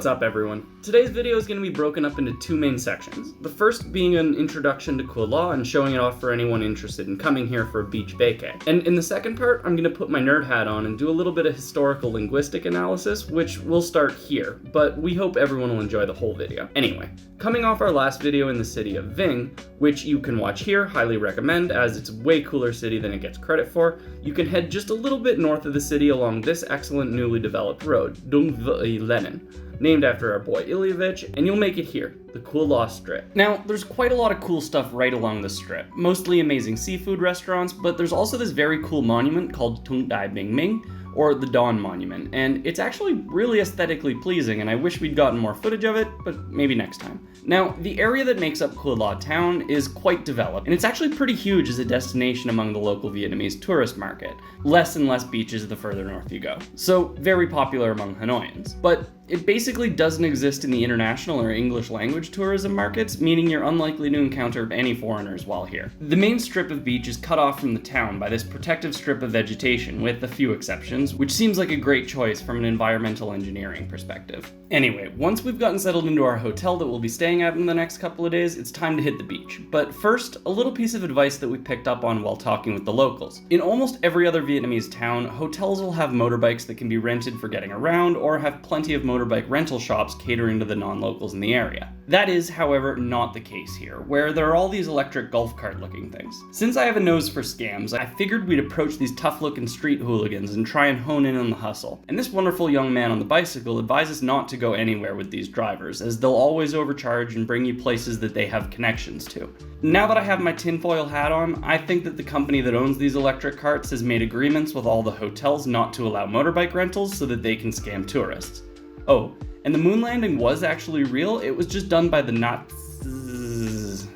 What's up, everyone? Today's video is going to be broken up into two main sections. The first being an introduction to Cửa Lò and showing it off for anyone interested in coming here for a beach vacay. And in the second part, I'm going to put my nerd hat on and do a little bit of historical linguistic analysis, which will start here, but we hope everyone will enjoy the whole video. Anyway, coming off our last video in the city of Vinh, which you can watch here, highly recommend, as it's a way cooler city than it gets credit for, you can head just a little bit north of the city along this excellent newly developed road, Dung Vy Lenin, named after our boy Ilyevich, and you'll make it here, the Cửa Lò Strip. Now, there's quite a lot of cool stuff right along the strip, mostly amazing seafood restaurants, but there's also this very cool monument called Tung Dai Bing Ming, or the Dawn Monument, and it's actually really aesthetically pleasing, and I wish we'd gotten more footage of it, but maybe next time. Now, the area that makes up Cửa Lò town is quite developed, and it's actually pretty huge as a destination among the local Vietnamese tourist market. Less and less beaches the further north you go. So, very popular among Hanoians. But it basically doesn't exist in the international or English language tourism markets, meaning you're unlikely to encounter any foreigners while here. The main strip of beach is cut off from the town by this protective strip of vegetation, with a few exceptions, which seems like a great choice from an environmental engineering perspective. Anyway, once we've gotten settled into our hotel that we'll be staying at in the next couple of days, it's time to hit the beach. But first, a little piece of advice that we picked up on while talking with the locals. In almost every other Vietnamese town, hotels will have motorbikes that can be rented for getting around, or have plenty of motorbike rental shops catering to the non-locals in the area. That is, however, not the case here, where there are all these electric golf cart looking things. Since I have a nose for scams, I figured we'd approach these tough looking street hooligans and try and hone in on the hustle. And this wonderful young man on the bicycle advises not to go anywhere with these drivers, as they'll always overcharge and bring you places that they have connections to. Now that I have my tinfoil hat on, I think that the company that owns these electric carts has made agreements with all the hotels not to allow motorbike rentals so that they can scam tourists. Oh, and the moon landing was actually real, it was just done by the Nazis.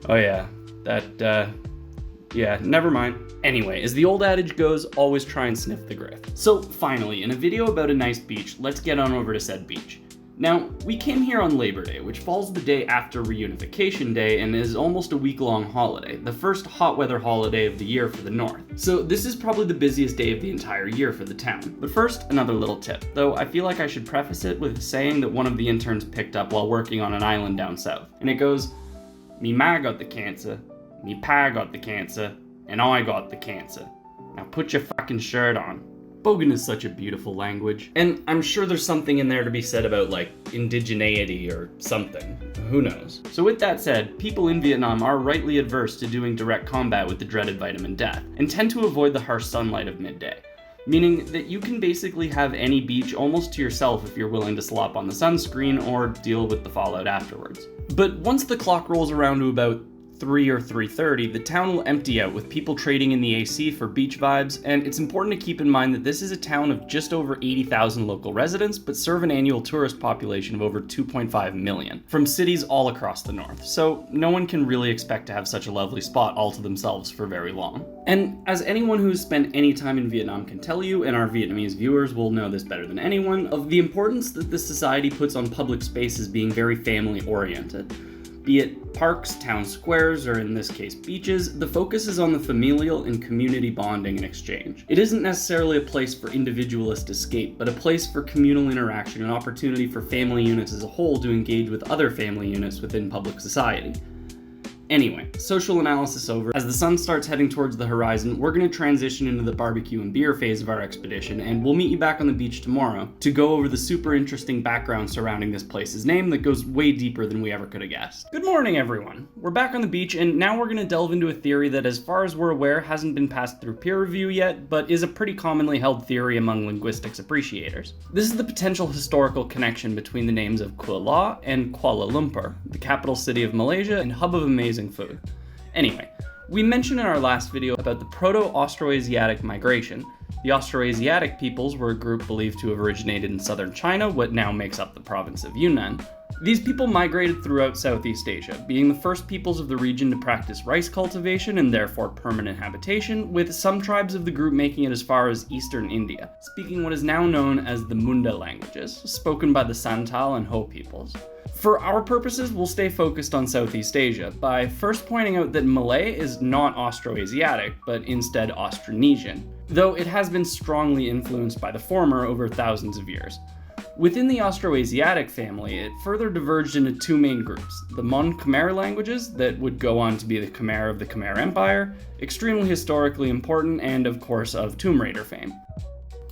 Oh yeah, never mind. Anyway, as the old adage goes, always try and sniff the grift. So finally, in a video about a nice beach, let's get on over to said beach. Now, we came here on Labor Day, which falls the day after Reunification Day and is almost a week-long holiday, the first hot weather holiday of the year for the North. So this is probably the busiest day of the entire year for the town. But first, another little tip, though I feel like I should preface it with a saying that one of the interns picked up while working on an island down south. And it goes, "Me ma got the cancer, me pa got the cancer, and I got the cancer. Now put your fucking shirt on." Bogan is such a beautiful language, and I'm sure there's something in there to be said about, like, indigeneity or something. Who knows? So with that said, people in Vietnam are rightly adverse to doing direct combat with the dreaded vitamin death, and tend to avoid the harsh sunlight of midday. Meaning that you can basically have any beach almost to yourself if you're willing to slop on the sunscreen or deal with the fallout afterwards. But once the clock rolls around to about 3 or 3:30, the town will empty out with people trading in the AC for beach vibes, and it's important to keep in mind that this is a town of just over 80,000 local residents, but serve an annual tourist population of over 2.5 million, from cities all across the north, so no one can really expect to have such a lovely spot all to themselves for very long. And as anyone who's spent any time in Vietnam can tell you, and our Vietnamese viewers will know this better than anyone, of the importance that this society puts on public spaces being very family-oriented. Be it parks, town squares, or in this case beaches, the focus is on the familial and community bonding and exchange. It isn't necessarily a place for individualist escape, but a place for communal interaction and opportunity for family units as a whole to engage with other family units within public society. Anyway, social analysis over. As the sun starts heading towards the horizon, we're going to transition into the barbecue and beer phase of our expedition, and we'll meet you back on the beach tomorrow to go over the super interesting background surrounding this place's name that goes way deeper than we ever could have guessed. Good morning, everyone. We're back on the beach, and now we're going to delve into a theory that, as far as we're aware, hasn't been passed through peer review yet, but is a pretty commonly held theory among linguistics appreciators. This is the potential historical connection between the names of Cửa Lò and Kuala Lumpur, the capital city of Malaysia and hub of amazing food. Anyway, we mentioned in our last video about the Proto-Austroasiatic migration. The Austroasiatic peoples were a group believed to have originated in southern China, what now makes up the province of Yunnan. These people migrated throughout Southeast Asia, being the first peoples of the region to practice rice cultivation and therefore permanent habitation, with some tribes of the group making it as far as eastern India, speaking what is now known as the Munda languages, spoken by the Santal and Ho peoples. For our purposes, we'll stay focused on Southeast Asia by first pointing out that Malay is not Austroasiatic, but instead Austronesian, though it has been strongly influenced by the former over thousands of years. Within the Austroasiatic family, it further diverged into two main groups: the Mon Khmer languages that would go on to be the Khmer of the Khmer Empire, extremely historically important and of course of Tomb Raider fame.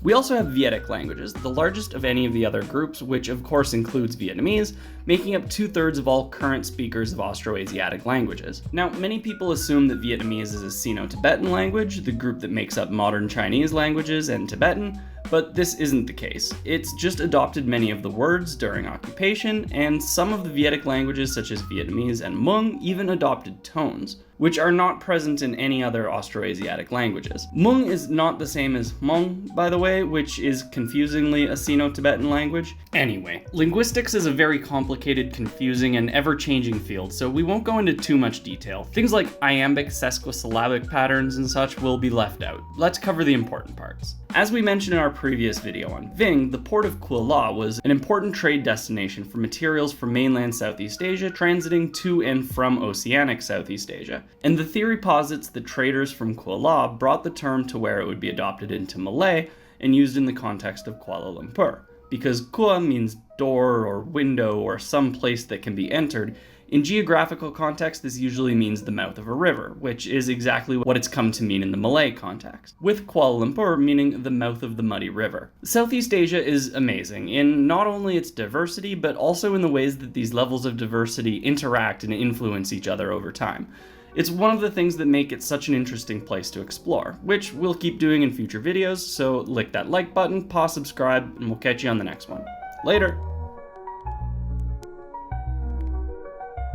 We also have Vedic languages, the largest of any of the other groups, which of course includes Vietnamese, making up 2/3 of all current speakers of Austroasiatic languages. Now, many people assume that Vietnamese is a Sino-Tibetan language, the group that makes up modern Chinese languages and Tibetan, but this isn't the case. It's just adopted many of the words during occupation, and some of the Vedic languages such as Vietnamese and Hmong even adopted tones, which are not present in any other Austroasiatic languages. Hmong is not the same as Hmong, by the way, which is confusingly a Sino-Tibetan language. Anyway, linguistics is a very complicated, confusing, and ever-changing field, so we won't go into too much detail. Things like iambic, sesquisyllabic patterns and such will be left out. Let's cover the important parts. As we mentioned in our previous video on Ving, the port of Kuala was an important trade destination for materials from mainland Southeast Asia transiting to and from oceanic Southeast Asia. And the theory posits that traders from Kuala brought the term to where it would be adopted into Malay and used in the context of Kuala Lumpur. Because Kua means door or window or some place that can be entered, in geographical context this usually means the mouth of a river, which is exactly what it's come to mean in the Malay context, with Kuala Lumpur meaning the mouth of the muddy river. Southeast Asia is amazing in not only its diversity, but also in the ways that these levels of diversity interact and influence each other over time. It's one of the things that make it such an interesting place to explore, which we'll keep doing in future videos, so lick that like button, pause, subscribe, and we'll catch you on the next one. Later!